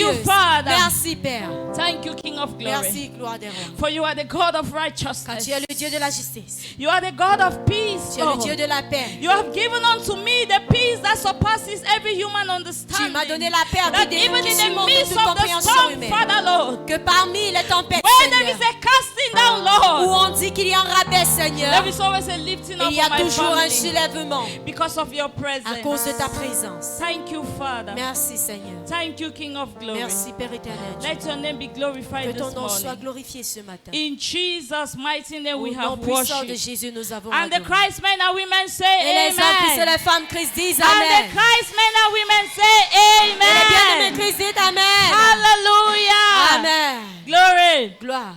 glorieuse. Father. Merci, Père. Thank you, King of Glory. Merci, gloire des rois. For you are the God of Car righteousness. tu es le Dieu de la justice. You are the God of peace, Tu es le Lord. Dieu de la paix. You have given unto me the peace that surpasses every human Tu understanding. m'as donné la paix That qui even in the surmonte midst toute of the compréhension storm, humaine. Father Lord, Que parmi les tempêtes, where there is Seigneur, a casting down, où Lord, on dit qu'il y a un rabais, Seigneur, there is always a lifting up il y a of my toujours un family soulèvement because of your à presence. cause de ta présence. Thank you, Father. Merci, Seigneur. Thank you, King of Glory. Merci, Père éternel. Let your name be glorified Que ton this nom soit morning. glorifié ce matin. In Jesus' mighty name Au we nom have puissant de worship. Jésus, nous avons And the adoré. Christ men and women say Et les hommes Christ et amen. les femmes Christ disent And Amen. the Christ men and women say Et les bien-aimés amen. Christ disent Amen. Hallelujah. Amen. Glory. Gloire.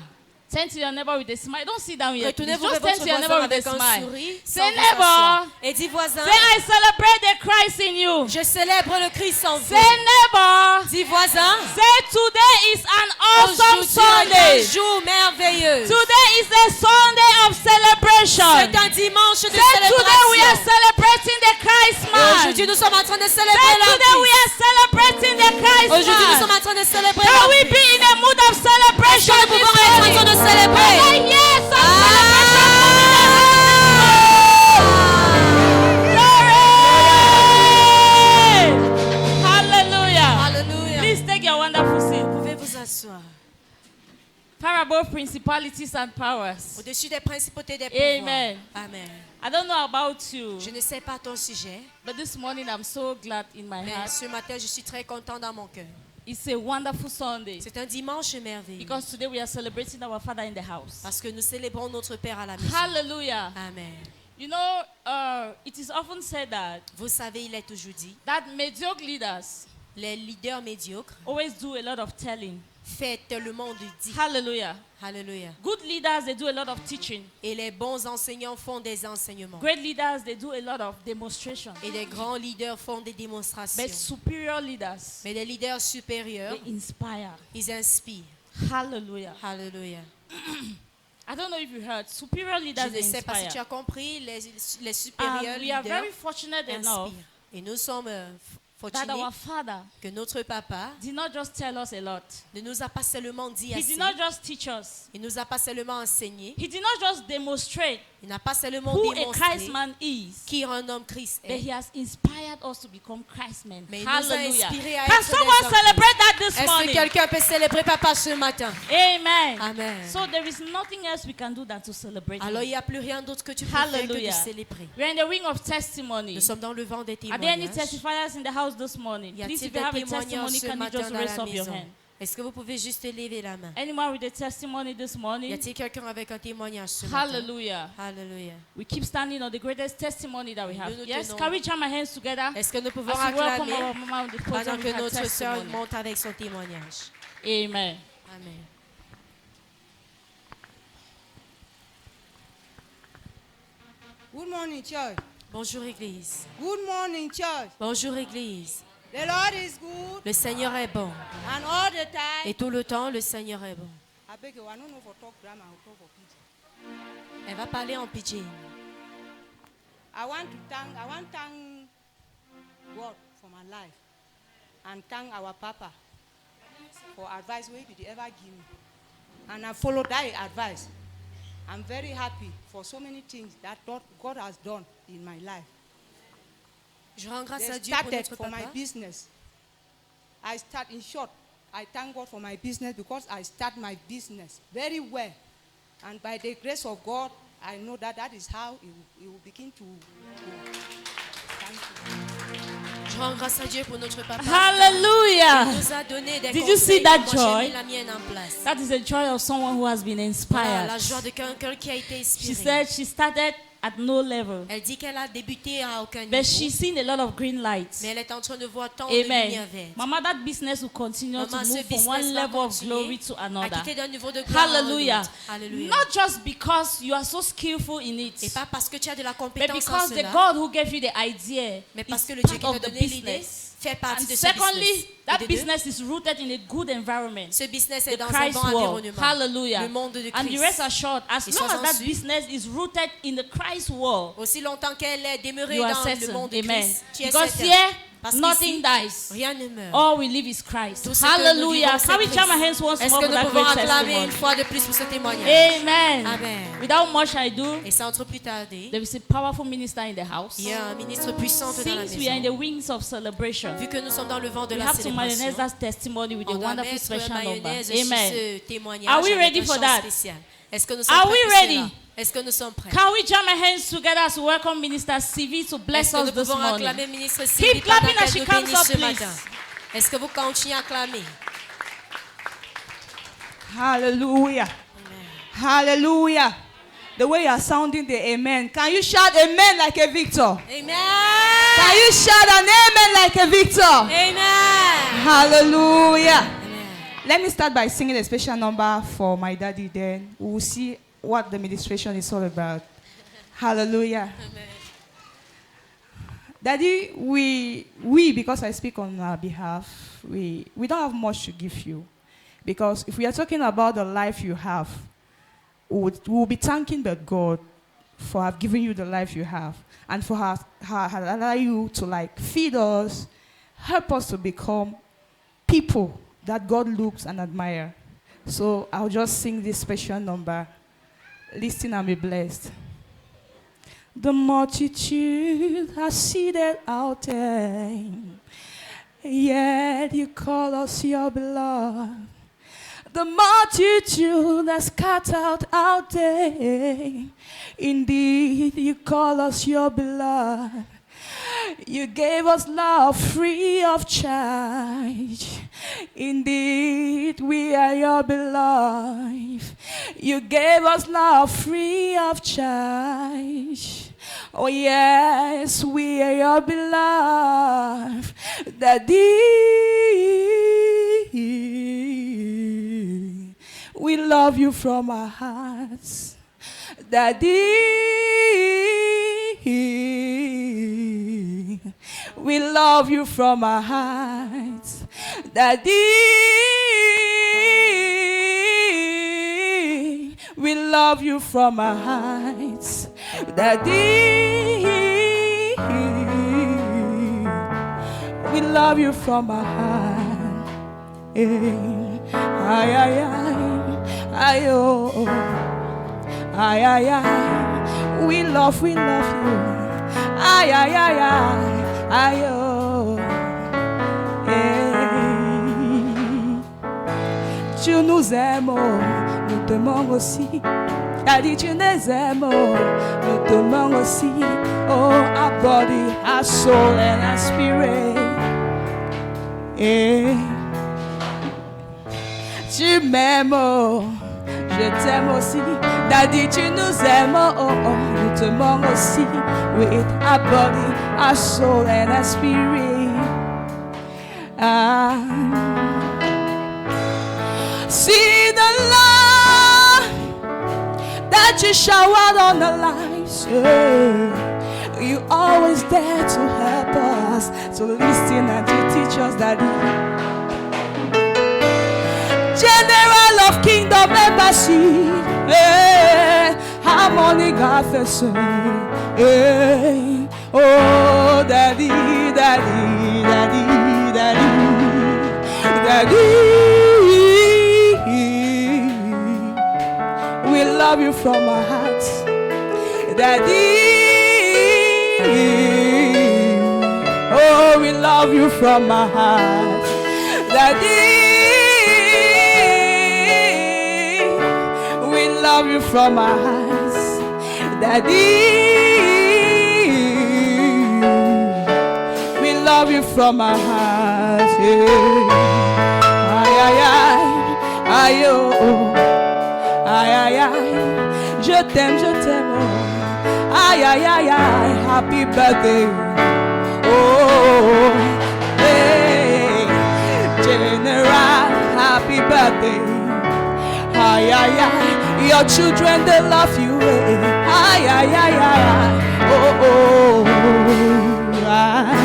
Turn to your neighbor with a smile. Don't sit down yet. Retournez-vous Just vers turn votre to your voisin neighbor with avec a un smile. sourire. Say sans vous neighbor. asseoir. Et dis voisin, Say I celebrate the Christ in you. je célèbre le Christ en Say vous. neighbor. Dis voisin, Say today is an awesome aujourd'hui est Sunday. un jour merveilleux. Today is a Sunday of celebration. C'est un dimanche de Say today we are célébration. celebrating the Christ Et man. aujourd'hui, nous sommes en train de Say célébrer le today we Christ. are celebrating the Christ Aujourd'hui, nous man. sommes en train de célébrer Can le we Christ. be in a mood of Est-ce celebration que nous this pouvons être en train morning? de célébrer? Can I hear some celebration? Glory! Hallelujah. Alléluia. Please take your wonderful seat. Vous pouvez vous asseoir. Far above principalities and powers. Au-dessus des principautés des pouvoirs. Amen. Amen. I don't know about you, Je ne sais pas ton sujet, but this morning I'm so glad in my mais heart. ce matin, je suis très content dans mon cœur. It's a wonderful Sunday C'est un dimanche merveilleux. because today we are celebrating our Father in the house. Parce que nous célébrons notre Père à la maison. Hallelujah. Amen. You know, it is often said that Vous savez, il est toujours dit, mediocre leaders les leaders médiocres always do a lot of telling. fait tellement de dit. Hallelujah. Alléluia. Good leaders, they do a lot of teaching. Et les bons enseignants font des enseignements. Great leaders, they do a lot of demonstration. Et les grands leaders font des démonstrations. But superior leaders, Mais les leaders supérieurs, they inspire. ils inspirent. Hallelujah. Alléluia. I don't know if you heard. Superior Je leaders, ne they sais pas si tu inspire. as compris, les And supérieurs we are leaders very fortunate enough inspirent. Et nous sommes that fortunés our Father que notre papa did not just tell us a lot. ne nous a pas seulement dit He assez, did not just teach us. il ne nous a pas seulement enseigné, He did not just demonstrate il n'a pas seulement who a démontré Christ man is, qui un homme Christ but est, he has inspired us to become Christ men. mais il nous a Hallelujah. inspirés à Can être des someone hommes celebrate that this Est-ce que morning? quelqu'un peut célébrer papa ce matin? Amen. Amen. So there is nothing else we can do than to celebrate Alors il him. n'y a plus rien d'autre que tu peux faire que de Hallelujah. célébrer. We're in the ring of testimony. Nous sommes dans le vent des Are there any témoignages. testifiers in the house this morning? Y Please, a-t-il if you have a des témoignages testimony, ce can you matin just dans raise la up your maison? hand? Est-ce que vous pouvez juste lever la main? Anyone with a testimony this Y morning? a-t-il quelqu'un avec un témoignage ce matin? Hallelujah. Alléluia. We keep standing on the greatest testimony that we have. Nous Yes, tenons- can we join our hands together Est-ce que nous pouvons as we welcome acclamer our mama on the pendant podium que with her notre sœur testimony? monte avec son témoignage? Amen. Amen. Good morning, church. Bonjour Église. Good morning, church. Bonjour Église. The Lord is good Le Seigneur est bon. and all the time. Et tout le temps, le Seigneur est bon. I beg you, I don't know for talk grammar, I will talk for pidgin. Elle va parler en pidgin. I want to thank God for my life and thank our Papa for advice where he did ever give me. And I followed that advice. I'm very happy for so many things that God has done in my life. Je rends grâce They à Dieu pour started notre for my papa. business. In short, I thank God for my business because I start my business very well. And by the grace of God, I know that is how it will begin to go. Thank you. Je rends grâce à Dieu pour notre papa. Il Hallelujah. nous a donné des Did you see conseils. that Moi, j'ai joy? mis la mienne en place. That is the joy of someone who has been Voilà, inspired. la joie de quelqu'un qui a été She inspiré. said she started at no level, Elle dit qu'elle a débuté à aucun but niveau. she's seen a lot of green lights. Mais elle est en train de voir tant de lumière Amen. verte. Mama, that business will continue Maman, to ce move from business one va level of continuer glory to à another. quitter d'un niveau de gloire à un Hallelujah. autre. Alléluia. Not just because you are so skillful in Et it, pas parce que tu as de la but compétence en because the cela, God who gave you the idea mais parce is que le Dieu qui part t'a of the donné l'idée business. fait partie And de ce secondly, business. that Et de deux, business is rooted in a good environment. ce business est The dans un Christ bon world. environnement. Hallelujah. Le monde de And you rest Christ. assured, as Et long as sois-en that sûr. business is rooted in the Christ world, Aussi longtemps qu'elle est demeurée you are dans le certain. monde de Amen. Christ, tu es Because certain. here, Parce Nothing qu'ici, dies. rien ne meurt. All we live is Christ. Tout ce que nous Hallelujah. vivons, Can we c'est jam our Christ. hands once Est-ce more que for nous that pouvons great acclamer une testimony? fois de plus pour ce témoignage? Amen. Amen. Without much ado, Et sans trop plus tarder, there is a powerful minister in the house. il y a un ministre puissant dans la Since we are in the maison. wings of celebration, Vu que nous sommes dans le vent de we la have to célébration, mayonnaise that testimony with a on doit wonderful mettre special number. mayonnaise sur Amen. ce témoignage Are we avec ready un for chant that? spécial. Est-ce que nous sommes Are prêts we pour ready? cela? Est-ce que nous sommes prêts? Can we jam our hands together as we welcome Minister CV to bless Est-ce que us nous this pouvons morning? acclamer ministre Sylvie Keep pendant clapping as qu'elle she nous comes bénit up, ce please. matin? Est-ce que vous continuez à acclamer? Hallelujah. Hallelujah. The way you are sounding the amen. Can you shout amen like a victor? Amen. Can you shout an amen like a victor? Amen. Hallelujah. Amen. Let me start by singing a special number for my daddy, then we will see what the ministration is all about. Hallelujah. Amen. Daddy, we, because I speak on our behalf, we don't have much to give you. Because if we are talking about the life you have, we will be thanking the God for have given you the life you have and for her allow you to like feed us, help us to become people that God looks and admire. So I'll just sing this special number. Listen and be blessed. The multitude are seated out there, yet you call us your beloved. The multitude are scattered out there, indeed you call us your beloved. You gave us love free of charge. Indeed, we are your beloved. You gave us love free of charge. Oh yes, we are your beloved. Daddy, we love you from our hearts. Daddy, we love you from our hearts. Daddy, we love you from our hearts. Daddy, we love you from our hearts. Ay, ay, ay, ay, oh. Ay, ay, ay, we love you. Ay, ay, ay, ay, ay, oh. Hey. Tu nous aimes, nous t'aimons aussi. T'as dit tu nous aimes, nous t'aimons aussi. Oh, our body, our soul and our spirit. Hey. Tu m'aimes, je t'aime aussi. Daddy, tu nous aimes, oh, oh, nous t'aimons aussi. With our body, our soul and our spirit. See the love that you showered on our lives. Yeah. You always there to help us, to listen and to teach us, Daddy. General of Kingdom Embassy, harmonic officer, oh daddy, daddy, daddy, daddy, daddy, we love you from our hearts, daddy, oh we love you from our hearts, daddy. Love you from our hearts, Daddy. We love you from our hearts. Yeah. Aïe aïe aïe, aïe oh, aïe aïe aïe, je t'aime, oh. Aïe aïe aïe aïe, happy birthday. Oh, hey, General, happy birthday. Aïe aïe aïe. Your children, they love you. Ay, ay, ay, ay, oh, oh, ay.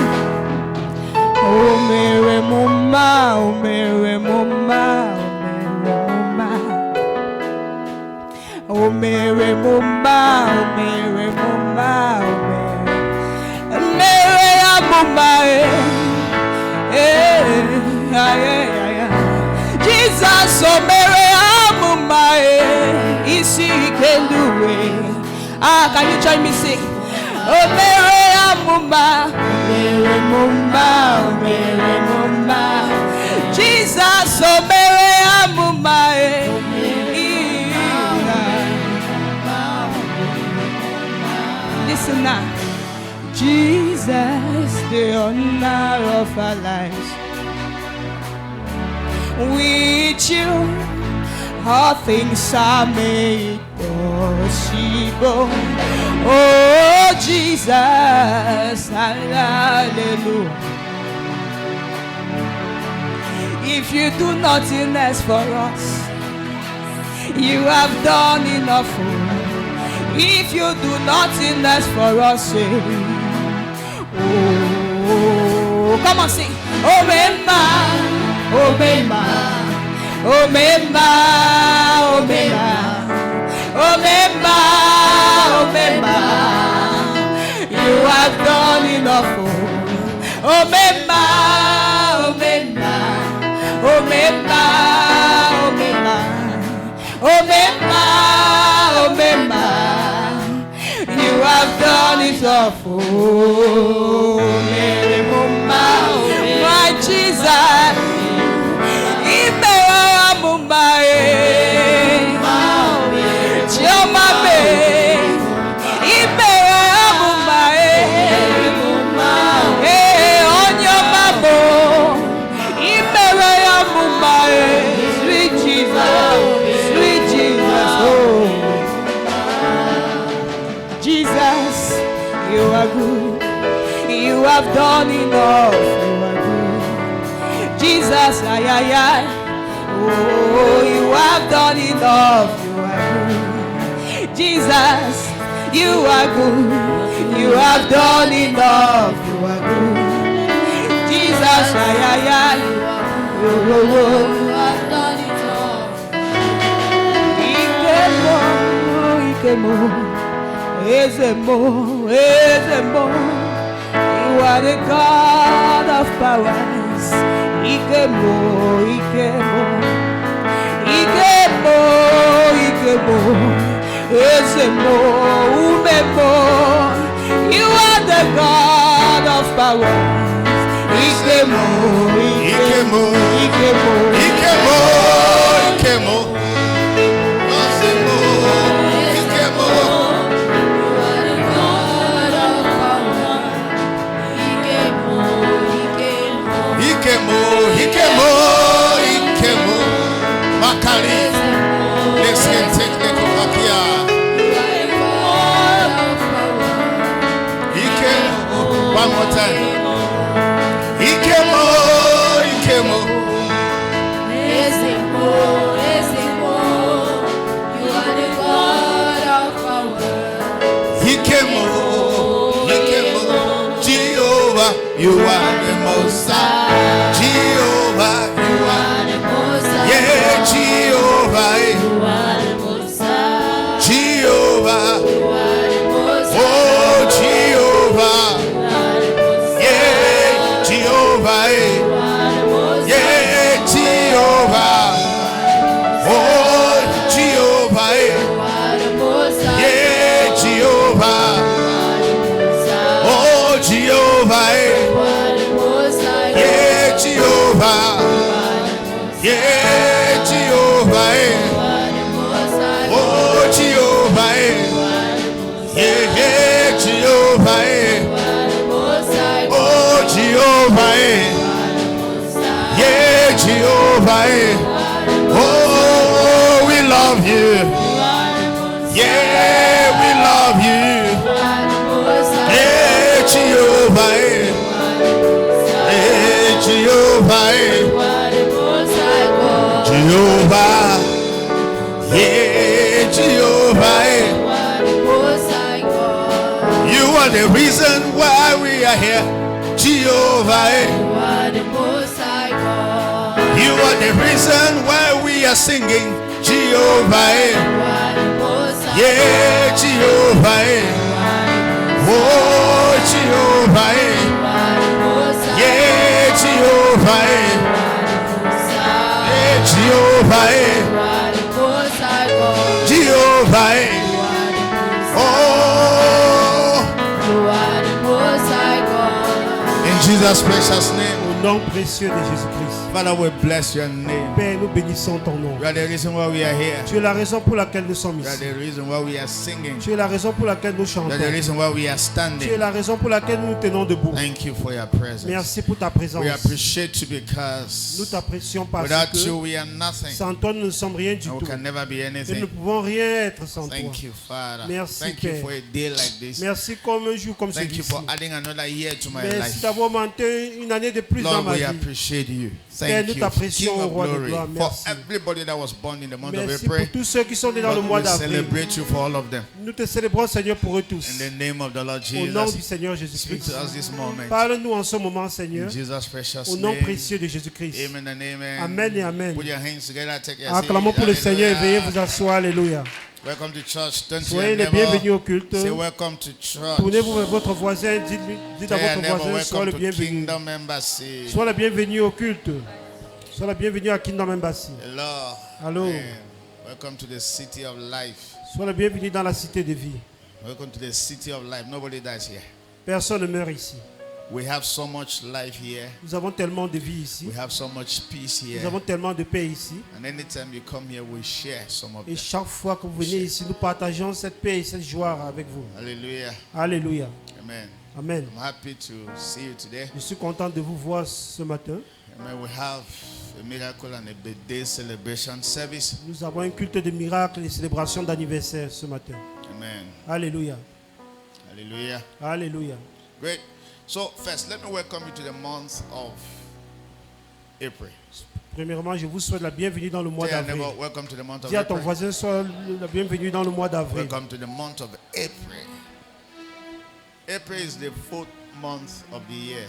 Oh, mere mama, oh, mere mama, oh, mere mama, oh, mere mama, oh, mere mama, Mumae, isi kendue. Ah, can you join me sing? Oh, Mere Amuma, Mere Mumba, Mere Mumba. Jesus, oh, Mere Amuma, listen now. Jesus, the honor of our lives. With you, all things are made possible. Oh, Jesus, hallelujah. If you do nothing else for us, you have done enough. If you do nothing else for us, oh, come on, sing. Oh, Mema, oh, Mema, oh, Mema, oh, Mema, oh, Mema, oh, Mema. You have done enough. Oh, Mema, oh, Mema, oh, Mema, oh, Mema, oh, Mema, oh, Mema. You have done it all for me, my Jesus. Ibera Mumbai, Chiomame, Ibera Mumbai, on your babo, Ibera Mumbai, sweet Jesus, oh. Jesus, you are good. You have done enough. You are good. Jesus, ay, ay, ay. Oh, you have done enough. You are good. Jesus, you are good. You have done enough. You are good. Jesus, ay, ay, ay. Oh, oh, oh. You have done enough. Ikemo. Ezemo, Ezemo, you are the God of powers. Ikemo, Ikemo, Ikemo, Ikemo, Ezemo, Umemo, you are the God of powers. Ikemo, Ikemo, Ikemo, Ikemo, Ikemo. Ikemo, Makari, Lexien Technical Makia. Ikemo, one more time. Ikemo, Ikemo. You are the God of power. Ikemo, Ikemo, Jehovah, you are the most high. Jehovah, you are the most high. Yeah, Jehovah, you are the most high. Jehovah, you are the most high. Oh, Jehovah, you are the most high. Yeah, Jehovah, you are the most high. Yeah, Jehovah, oh, Jehovah, you are the most high. Yeah, Jehovah, oh, Jehovah, yeah, Jehovah, yeah, Jehovah, oh, Jehovah, yeah, Jehovah, oh, Jehovah, yeah, Jehovah, oh, we love you, yeah, we love you, yeah, Jehovah, Jehovah, Jehovah, yeah, Jehovah, you are the reason why we are here, Jehovah, you are the reason why we are singing, Jehovah, yeah, Jehovah, oh, Jehovah, yeah, Jehovah, yeah, Jehovah, Jesus' precious name. Au nom précieux de Jésus-Christ. Father, we bless your name. Père, nous bénissons ton nom. You are the reason why we are here. Tu es la raison pour laquelle nous sommes You are ici. the reason why we are singing. Tu es la raison pour laquelle nous You chantons. are the reason why we are Tu es standing. la raison pour laquelle nous nous tenons debout. Thank you for your presence. Merci pour ta présence. We appreciate you Nous because t'apprécions parce without you que we are nothing. sans toi nous ne sommes rien du And we tout. can never be Nous ne anything. pouvons rien être sans toi. Thank you, Father. Merci, Thank you Père. for a day like this. Merci comme un jour comme Thank you celui-ci. for adding another year to my Merci life. d'avoir monté une année de plus dans Lord, ma we vie. appreciate you. Père, Thank nous you, t'apprécions, King of roi de glory, gloire. for Merci. everybody that was born in the month of Merci pour April. tous ceux qui sont nés dans le Lord, mois we d'avril. celebrate you for all of them. Nous te célébrons, Seigneur, pour eux tous. In the name of the Lord Au nom du Jesus, Seigneur speak Jésus-Christ. to us this moment. Parle-nous en ce moment, In Seigneur, Jesus' precious au nom name. précieux de Jésus-Christ. Amen and amen. Amen et amen. Put your hands together. Take your Acclamons seat. pour le Seigneur et veuillez Hallelujah. vous asseoir. Alléluia. Welcome to church. Turn to Soyez your les bienvenus neighbor. au culte. Say welcome to church. Tournez-vous vers votre voisin, dites à Tell your votre neighbor, voisin, sois le welcome to bienvenu. Kingdom Embassy. Sois le bienvenu au culte. Sois le bienvenu à Kingdom Embassy. Hello. Allô. Amen. Welcome to the city of life. Sois le bienvenu dans la cité de vie. Welcome to the city of life. Nobody dies here. Personne ne meurt ici. We have so much life here. Nous avons tellement de vie ici. We have so much peace Nous here. avons tellement de paix ici. And anytime you come here, we share some of Et them. chaque fois que vous venez ici, nous partageons cette paix et cette joie avec vous. Hallelujah. Alléluia. Amen. Amen. I'm happy to see you today. Je suis content de vous voir ce matin. Amen. We have a miracle and a birthday celebration service. Nous avons un culte de miracles et célébration d'anniversaire ce matin. Amen. Alléluia. Hallelujah. Alléluia. Great. So first, let me welcome you to the month of April. Premièrement, je vous souhaite la bienvenue dans le mois Tell your d'avril. neighbor, welcome to the month of Dis à ton April. voisin, sois la bienvenue dans le mois d'avril. Welcome to the month of April. April is the 4th month of the year.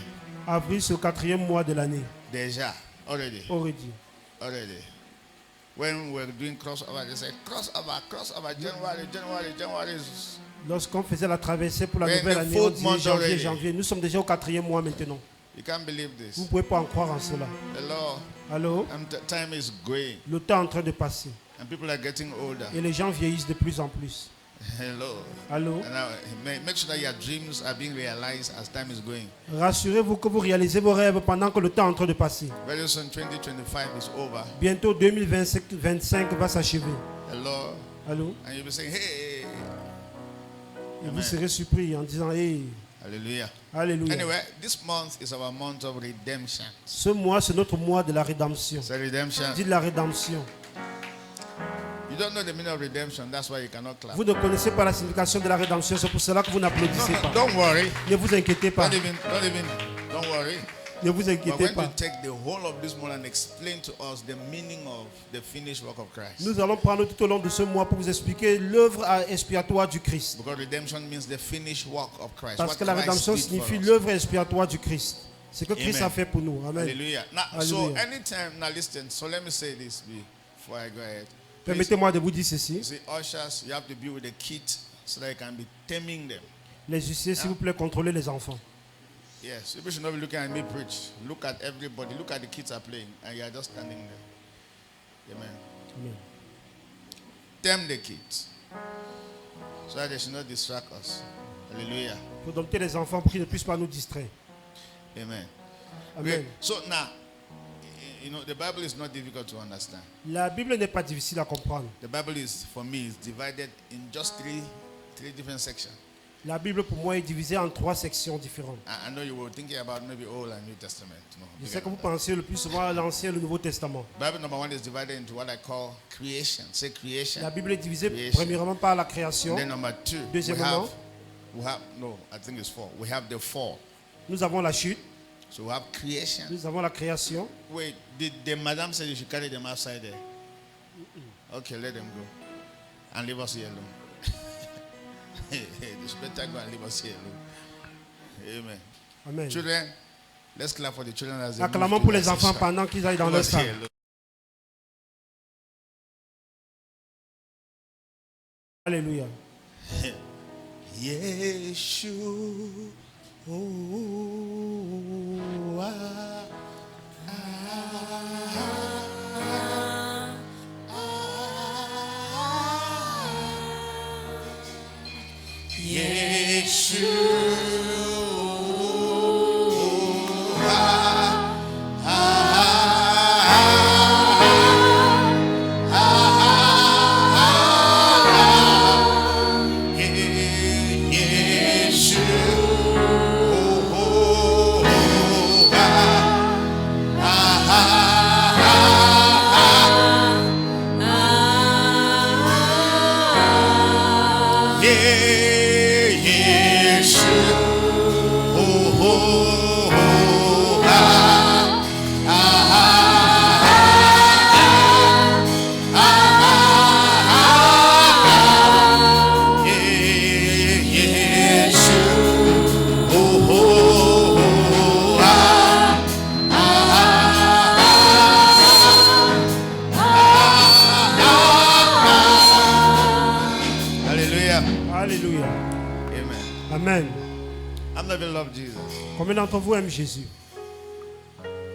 Avril, c'est le 4e mois de l'année. Déjà, already. Already. When we're doing crossover, they say crossover, January is. Lorsqu'on faisait la traversée pour la We're in nouvelle the année, on fourth disait month janvier, already. janvier. Nous sommes déjà au 4e mois maintenant. You can't believe Vous this. ne pouvez pas en croire en cela. Hello, Allô? time is going, Le temps est en train de passer. and people are getting older. Et les gens vieillissent de plus en plus. Hello, Allô? and now, make sure that your dreams are being realized as time is going. Rassurez-vous que vous réalisez vos rêves pendant que le temps est en train de passer. Very soon, 2025 is over. Bientôt 2025 va s'achever. Hello, Allô? and you'll be saying, hey, Et vous serez surpris en disant, hey, hallelujah. alléluia. Anyway, this month is our month of redemption. Ce mois, c'est notre mois de la rédemption. Say redemption. Dites la rédemption. You don't know the meaning of redemption, that's why you cannot clap. Vous ne connaissez pas la signification de la rédemption, c'est pour cela que vous n'applaudissez pas. Don't worry. Ne vous inquiétez pas. Don't worry. Ne vous We're inquiétez going to pas. take the whole of this month and explain to us the meaning of the finished work of Christ. Nous allons prendre tout au long de ce mois pour vous expliquer l'œuvre expiatoire du Christ. Because redemption means the finished work of Christ. Parce What que la Christ rédemption did for signifie us. l'œuvre expiatoire du Christ. Ce que Christ Amen. a fait pour nous. Amen. Hallelujah. Now, so Hallelujah. anytime, now listen, so let me say this before I go ahead. Please, Permettez-moi de vous dire ceci. you see, ushers, you have to be with the kit so that you can be taming them. Les huissiers, s'il vous plaît, contrôlez les enfants. Yes, people should not be looking at me preach. Look at everybody. Look at the kids are playing, and you are just standing there. Amen. Amen. Tame the kids so that they should not distract us. Hallelujah. Pour dompter les enfants pour qu'ils ne puissent pas nous distraire. Amen. Amen. Great. So now, you know, the Bible is not difficult to understand. La Bible n'est pas difficile à comprendre. The Bible is, for me, is divided in just three different sections. La Bible pour moi est divisée en 3 sections différentes. I know you were thinking about maybe Old and New Testament. No, Je bigger sais que vous than that. pensez le plus souvent à l'Ancien et le Nouveau Testament. Bible number 1 is divided into what I call creation. Say creation. La Bible est divisée Creation. premièrement par la création. And then number 2, Deuxièmement, I think it's 4. We have the fall. nous avons la chute, So we have creation. nous avons la création. Wait, did the madam say you should carry them outside there? Okay, let them go. And leave us here alone. They should better go and leave us here alone. Amen. Amen. Children, let's clap for the children as they move Acclamons to pour their les enfants section. pendant qu'ils aillent dans Leave leur us here salle. alone. Alléluia. Yeshua. Yeshua. many love Jesus? Combien d'entre vous aiment Jésus?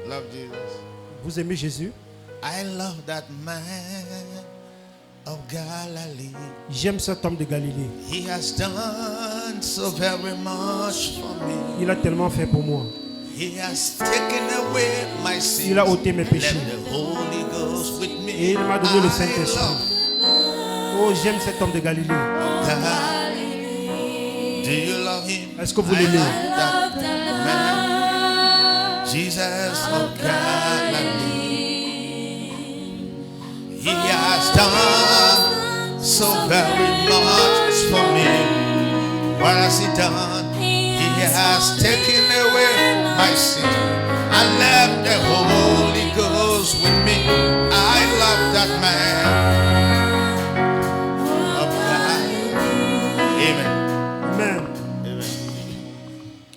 Love Jesus. Vous aimez Jésus? I love that man of Galilee. J'aime cet homme de Galilée. He has done so very much for me. Il a tellement fait pour moi. He has taken away my sins. Il a ôté mes péchés. Left the Holy Ghost with me. Et il m'a donné le I Saint-Esprit. love Oh, j'aime cet homme de Galilée. Galilee. Do you love him? Est-ce que vous I l'aimez? love that man, Jesus of Galilee. He has done so very much for me. What has he done? He has taken away my sin. I left the Holy Ghost with me. I love that man of God. Amen. Amen. Amen.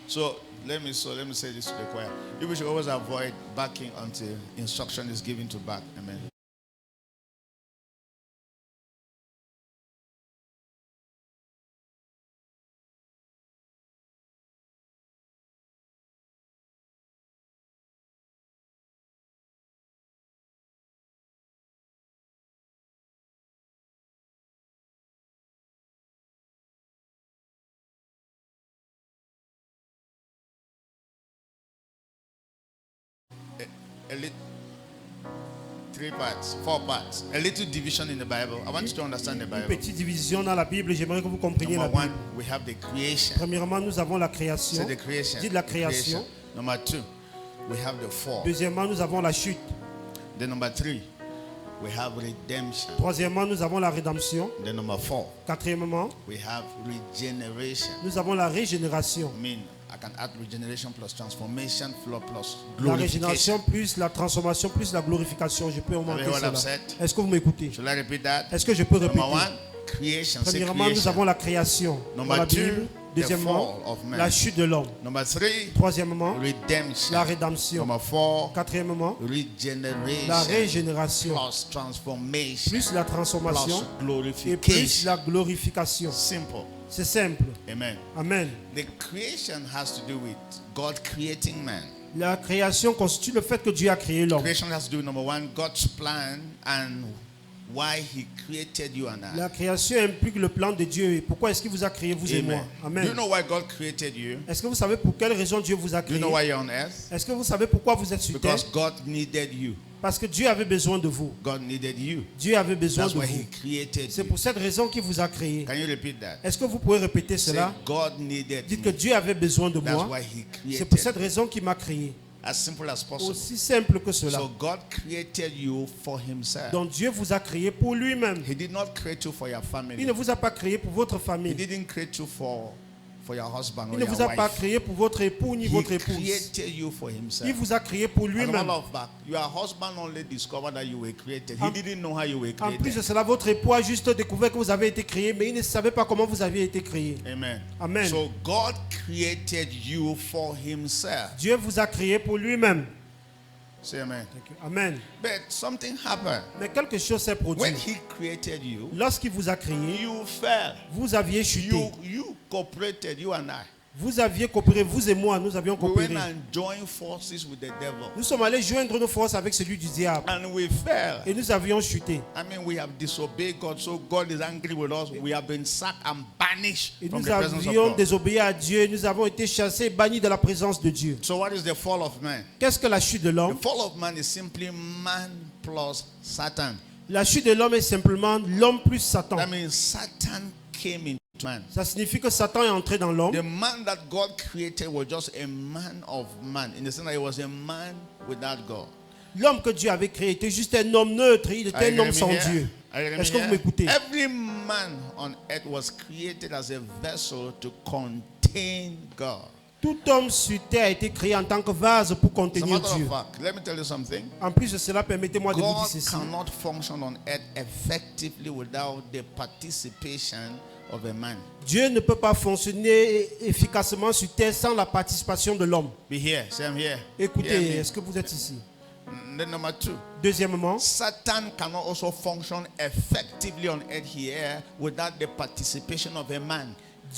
So let me say this to the choir. You should always avoid backing until instruction is given to back. Amen. Three parts, 4 parts. A little division in the Bible. I want you to understand the Bible. Petite division dans la Bible, j'aimerais que vous compreniez la Number Bible. 1, we have the creation. Premièrement, nous avons la création. Say the creation. Dites la The création. Number 2, we have the fall. Deuxièmement, nous avons la chute. Then number 3, we have redemption. Troisièmement, nous avons la rédemption. Then number 4, Quatrièmement, we have regeneration. nous avons la régénération. I mean, I can add regeneration plus transformation plus La régénération glorification. plus la transformation plus la glorification. Je peux augmenter Avez you what I've cela. said? Est-ce que vous m'écoutez? Should I repeat that? Est-ce que je peux Number répéter? 1, creation. Say Premièrement, nous creation. avons la création dans Number la 2, Bible. the Deuxièmement, fall of man. la chute de l'homme. Number 3, Troisièmement, redemption. la rédemption. Number 4, Quatrièmement, regeneration. la régénération Plus transformation. plus la transformation Plus et plus glorification. la glorification. Simple. C'est simple. Amen. Amen. The creation has to do with God creating man. La création constitue le fait que Dieu a créé l'homme. Creation has to do with number 1, God's plan and why He created you and I. La création implique le plan de Dieu. Et pourquoi est-ce qu'il vous a créé, vous et moi? Amen. Do you Amen. know why God created you? Est-ce que vous savez pour quelle raison Dieu vous a Do you créé? know why you're on earth? Est-ce que vous savez pourquoi vous êtes sur terre? Because God needed you. Parce que Dieu avait besoin de vous. God needed you. Dieu avait besoin That's de why vous. He created C'est you. pour cette raison qu'il vous a créé. Can you repeat that? Est-ce que vous pouvez répéter Say, cela? God needed Dites que me. Dieu avait besoin de That's moi. why He C'est pour cette created. raison qu'il m'a créé. As simple as possible. Aussi simple que cela. So God created you for Himself. Donc Dieu vous a créé pour lui-même. He did not create you for your Il family. ne vous a pas créé pour votre He famille. didn't create you for your husband Il or ne your vous a pas wife. créé pour votre époux ni He votre épouse. created you for Il Himself. vous a créé pour As a lui-même. matter of fact, your husband only discovered that you were created. He En- didn't know how you were En plus de created. cela, votre époux a juste découvert que vous avez été créé, mais il ne savait pas comment vous aviez été créé. Amen. Amen. So God created you for Himself. Dieu vous a créé pour lui-même. Say amen. Amen. But something happened. Mais quelque chose s'est produit. When He created you, Lorsqu'il vous a créé, you fell. vous aviez chuté. You cooperated, you and I. Vous aviez coopéré, vous et moi, nous avions We went coopéré. and joined forces with the devil. Nous sommes allés joindre nos forces avec celui du diable. And we fell. Et nous avions chuté. I mean, we have disobeyed God, so God is angry with us. We have been sacked and banished Et from nous the presence of avions God. désobéi à Dieu. Nous avons été chassés, bannis de la présence de Dieu. So what is the fall of man? Qu'est-ce que la chute de The l'homme? fall of man is simply man plus Satan. La chute de l'homme est simplement l'homme plus Satan. That means Satan came into man. Ça signifie que Satan est entré dans l'homme. The man that God created was just a man of man, in the sense that he was a man without God. L'homme que Dieu avait créé était juste un homme neutre. Il était Are you un homme getting sans me here? Dieu. Are you getting Est-ce me que vous here? m'écoutez? Every man on earth was created as a vessel to contain God. Tout homme sur terre a été créé en tant que vase pour As a contenir matter Dieu. of fact, let me tell you something. En plus de cela, permettez-moi de vous God dire ceci. cannot function on earth effectively without the participation of a man. Dieu ne peut pas fonctionner efficacement sur terre sans la participation de l'homme. Be here, say I'm here. Hear Écoutez, me. est-ce que vous êtes ici? Then number 2, Deuxièmement, Satan cannot also function effectively on earth here without the participation of a man.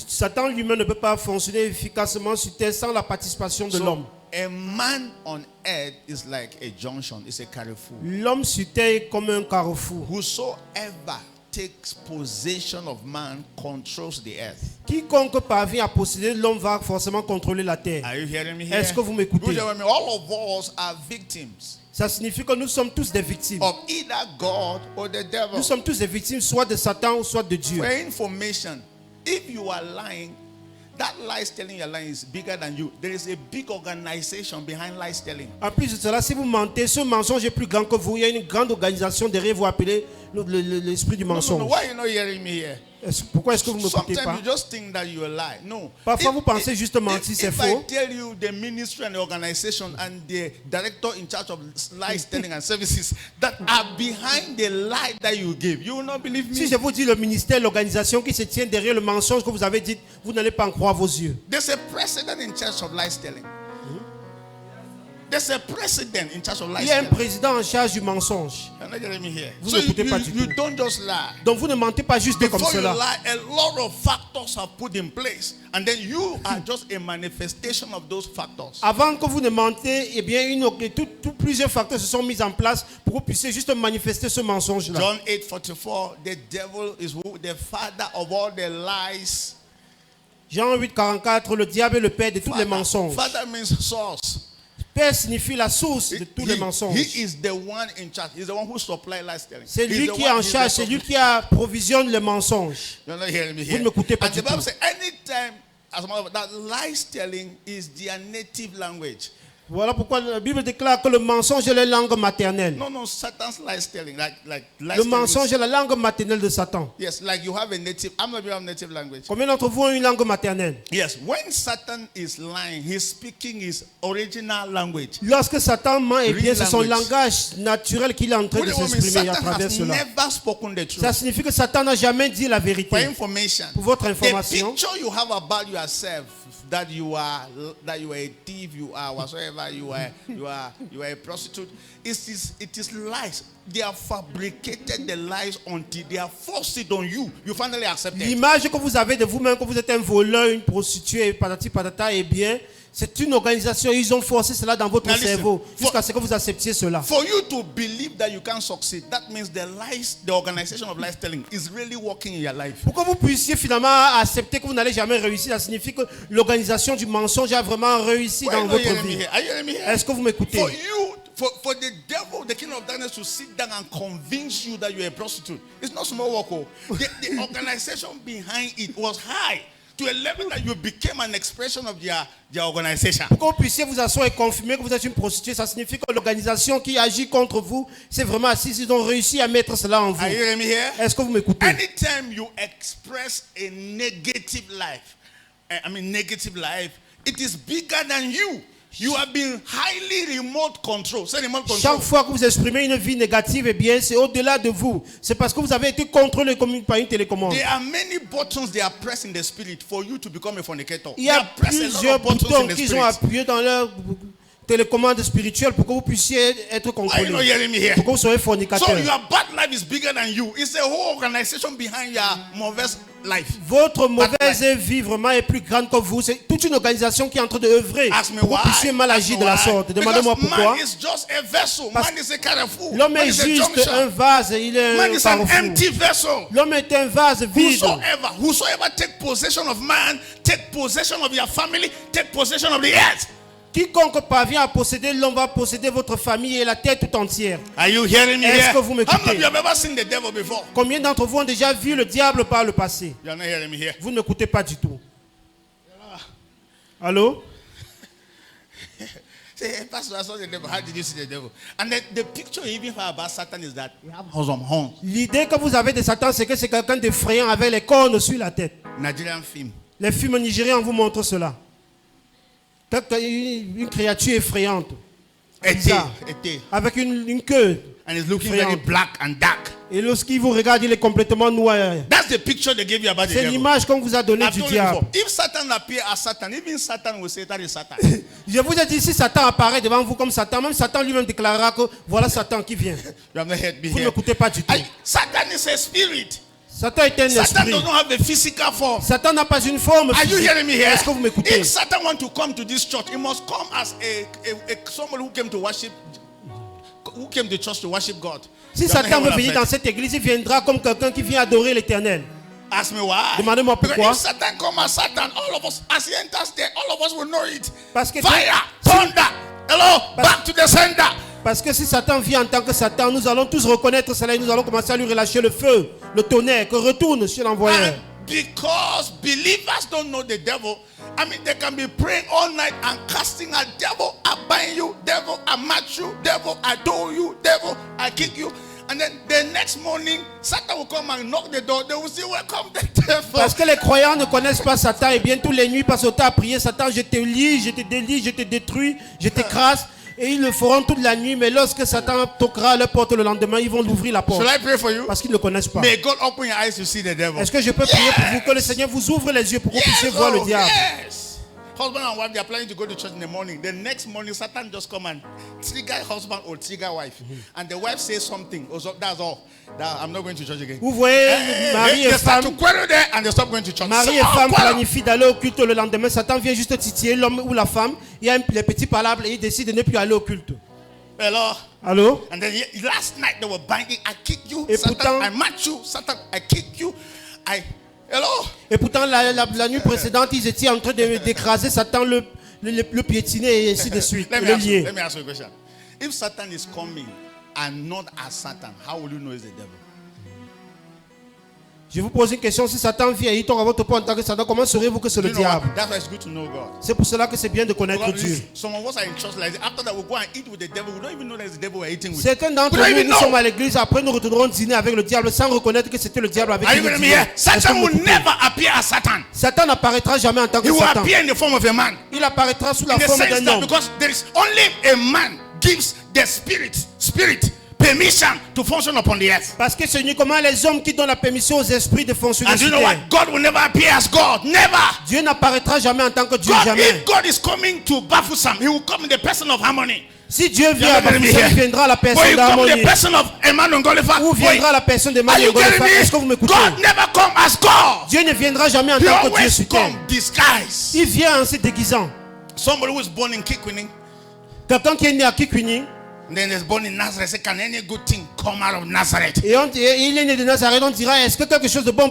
Satan lui-même ne peut pas fonctionner efficacement sur terre sans la participation de l'homme. A man on earth is like a junction, it's a carrefour. L'homme sur terre est comme un carrefour. Whosoever takes possession of man controls the earth. Quiconque parvient à posséder l'homme va forcément contrôler la terre. Are you hearing me here? Est-ce que vous m'écoutez? All of us are victims Ça signifie que nous sommes tous des victimes. of either God or the devil. Nous sommes tous des victimes soit de Satan ou soit de Dieu. For information, if you are lying, that lies telling your lying is bigger than you. There is a big organization behind lies telling. En plus de cela, si vous mentez, ce mensonge est plus grand que vous. Il y a une grande organisation derrière vous appelée l'esprit du No, mensonge. why are you not hearing me here? Pourquoi est-ce que vous ne m'écoutez pas? Sometimes you just think that you are lying. No. Parfois, vous pensez juste mentir, c'est If faux. I tell you the ministry and the organization and the director in charge of lies telling and services that are behind the lie that you give, you will not believe me. Si je vous dis le ministère, l'organisation qui se tient derrière le mensonge que vous avez dit, vous n'allez pas en croire vos yeux. There's a president in charge of lies telling. There's a president in charge of lies Il y a un telling. président en charge du mensonge. You're not getting me here. Vous So n'écoutez pas du you tout. don't just lie. Donc vous ne mentez pas juste comme Before you cela. lie, a lot of factors are put in place, and then you are just a manifestation of those factors. Avant que vous ne mentez, eh bien, plusieurs facteurs se sont mis en place pour que vous puissiez juste manifester ce mensonge-là. John 8:44, the devil is who? The father of all the lies. Jean 8,44, le diable est le père de tous les mensonges. Father means source. Père signifie la source de tous les mensonges. He is the one in charge. He's the one who supplies lies telling. C'est He's lui the qui est one- en he's charge, the c'est lui supply- qui approvisionne les mensonges. You're not hearing me Vous here. ne m'écoutez pas And du the Bible tout. says anytime, as a matter of fact, that lies telling is their native language. Voilà pourquoi la Bible déclare que le mensonge est la langue maternelle. No, Satan's lies telling, like lies Le telling mensonge is- est la langue maternelle de Satan. Yes, like you have a native. I'm not have native language. Combien d'entre vous ont une langue maternelle? Yes, when Satan is lying, he's speaking his original language. Lorsque Satan ment, eh bien, Real c'est son language. langage naturel qu'il est en train What de do you mean? s'exprimer à Satan travers has cela. never spoken the truth. Ça signifie que Satan n'a jamais dit la For vérité. information, Pour votre the information, picture you have about yourself, that you are a thief, you are whatsoever, you are a prostitute, it is lies. They have fabricated the lies until they have forced it on you. You finally accept it. l'image que vous avez de vous-même, que vous êtes un voleur, une prostituée, patati patata, eh bien, c'est une organisation. Ils ont forcé cela dans votre Now listen, cerveau for- jusqu'à ce que vous acceptiez cela. For you to believe that you can succeed, that means the organization of lies telling is really working in your life. Pour que vous puissiez finalement accepter que vous n'allez jamais réussir, ça signifie que l'organisation du mensonge a vraiment réussi Why dans are you votre hearing me vie. here? Are you hearing me here? Est-ce que vous m'écoutez? For the devil, the king of darkness, to sit down and convince you that you're a prostitute, it's not small work. The organization behind it was high to a level that you became an expression of their organization. Pour que vous puissiez vous asseoir et confirmer que vous êtes une prostituée, ça signifie que l'organisation qui agit contre vous, c'est vraiment assise. Ils ont réussi à mettre cela en vous. Are you hearing me here? Est-ce que vous m'écoutez? Anytime you express a negative life, it is bigger than you. You have been highly remote control. Say remote control. Chaque fois que vous exprimez une vie négative, eh bien, c'est au-delà de vous. C'est parce que vous avez été contrôlé comme par une télécommande. There are many buttons they are pressed in the spirit for you to become a fornicator. Il y They a are pressed a lot plusieurs of buttons boutons in the qu'ils ont spirit. appuyés dans leur télécommande spirituelle pour que vous puissiez être Are you not contrôlé. hearing me here? Pour que vous soyez So fornicateur. your bad life is bigger than you. It's a whole organization behind your mauvaise life. Votre mauvaise vie vraiment est plus grande que vous. C'est toute une organisation qui est en train d'œuvrer Ask me pour que why. vous puissiez mal Ask agir me de la why. sorte. Demandez-moi Because pourquoi. man is just a vessel. Parce- Man is a carrefour. L'homme Man est is a juste junction. un vase, il est Man un is an carrefour. empty vessel. L'homme est un vase vide. Whosoever take possession of man, take possession of your family, take possession of the earth. Quiconque parvient à posséder l'homme va posséder votre famille et la terre tout entière. Are you hearing me Est-ce here? que vous m'écoutez? How many of you have ever seen the devil before? Combien d'entre vous ont déjà vu le diable par le passé? You're not hearing me here. Vous ne m'écoutez pas du tout. Allô? Say, Pastor, I saw the devil. How did you see the devil? And the picture you even have about Satan is that he has some horns. L'idée que vous avez de Satan, c'est que c'est quelqu'un d'effrayant avec les cornes sur la tête. Nigerian film. Les films nigériens vous montrent cela. Une créature effrayante. Bizarre. Ete. Avec une queue. And he's looking very Effrayante. black and dark. Et lorsqu'il vous regarde, il est complètement noir. That's the picture they gave you about the C'est devil. l'image qu'on vous a donnée I've du told you diable. before. If Satan appear as Satan, even Satan will say that is Satan. Je vous ai dit, si Satan apparaît devant vous comme Satan, même Satan lui-même déclarera que voilà Satan qui vient. You have not heard me Vous ne here. m'écoutez pas du tout. Satan is a spirit. Satan est un Satan esprit. does not have a physical form. Satan n'a pas une forme Are you physique. hearing me here? Est-ce que vous m'écoutez? If Satan want to come to this church, he must come as someone who came to worship, who came to church to worship God. Si You are not Satan hearing veut what I'm venir saying? dans cette église, il viendra comme quelqu'un qui vient adorer l'Éternel. Ask me why. Demandez-moi Because pourquoi. if Satan come as Satan, all of us, as he enters there, all of us will know it. Parce que Fire, thunder, hello, back to the sender. Parce que si Satan vient en tant que Satan, nous allons tous reconnaître cela et nous allons commencer à lui relâcher le feu, le tonnerre, que retourne sur l'envoyeur. And because believers don't know the devil, I mean, they can be praying all night and casting a devil, I bind you, devil, I match you, devil, I do you, devil, I kick you. And then the next morning, Satan will come and knock the door. They will say, welcome the devil. Parce que les croyants ne connaissent pas Satan et bien tous les nuits passent au temps à prier. Satan, je te lis, je te délie, je te détruis, je t'écrase. Et ils le feront toute la nuit, mais lorsque Satan toquera à leur porte le lendemain, ils vont l'ouvrir la porte. Shall I pray for you? Parce qu'ils ne le connaissent pas. May God open your eyes to see the devil. Est-ce que je peux prier pour vous que le Seigneur vous ouvre les yeux pour que vous puissiez voir le diable? Yes. Husband and wife, they are planning to go to church in the morning. The next morning, Satan just come and trigger husband or trigger wife. And the wife says something. Oh, so that's all. I'm not going to church again. Vous voyez, mari They et start to femme, quarrel there and they stop going to church. mari et femme planifient d'aller au culte le lendemain. Satan vient juste titiller l'homme ou la femme. Il y a les petits palabres et il décide de ne plus aller au culte. Hello. Allô? And then last night they were binding. I kick you, Et Satan. pourtant- I match you, Satan. I kick you. Hello. Et pourtant, la nuit précédente, ils étaient en train d'écraser Satan, le piétiner et ainsi de suite. Let Le me ask you lier. a question. If Satan is coming and not as Satan, how will you know it's the devil? Je vous pose une question. Si Satan vient et il tombe à votre porte en tant que Satan, comment saurez-vous que c'est le You know what? diable? That's why it's good to know God. C'est pour cela que c'est bien de connaître Because Dieu. some of us are in church like this. After that, we'll go and eat with the devil. We don't even know there's the devil we're eating with. Certains d'entre We don't nous, even nous sommes know. à l'église, après nous retournerons dîner avec le diable sans reconnaître que c'était le diable avec Are qui you nous getting me dînons. here? Est-ce que Satan vous will m'écoutez? never appear as Satan. Satan n'apparaîtra jamais en tant He que will Satan. appear in the form of a man. Il apparaîtra sous la In the forme sense d'un that homme. because there is only a man gives the spirit permission to function upon the earth. Parce que c'est uniquement les hommes qui donnent la permission aux esprits de fonctionner And you sur know terre. what? God will never appear as God. Never. Dieu n'apparaîtra jamais en tant que Dieu, God, jamais. if God is coming to Baphomet, he will come in the person of harmony. Si Dieu You vient are à not getting me Baphomet, here. il viendra à la Or personne he come in the d'harmonie. person of Emmanuel Ngolifa. Ou viendra à la personne de Are Marie you getting Ngolifa. Est-ce que vous me? m'écoutez? God never come as God. Dieu ne viendra jamais en He tant que Dieu always sur terre. come disguised. Il vient en se déguisant. Somebody who is born in Kikwining, Quelqu'un qui est né à Kikwini, and then is born in Nazareth, say, can any good thing come out of Nazareth? et il est né de Nazareth, on dira, est-ce que quelque chose de bon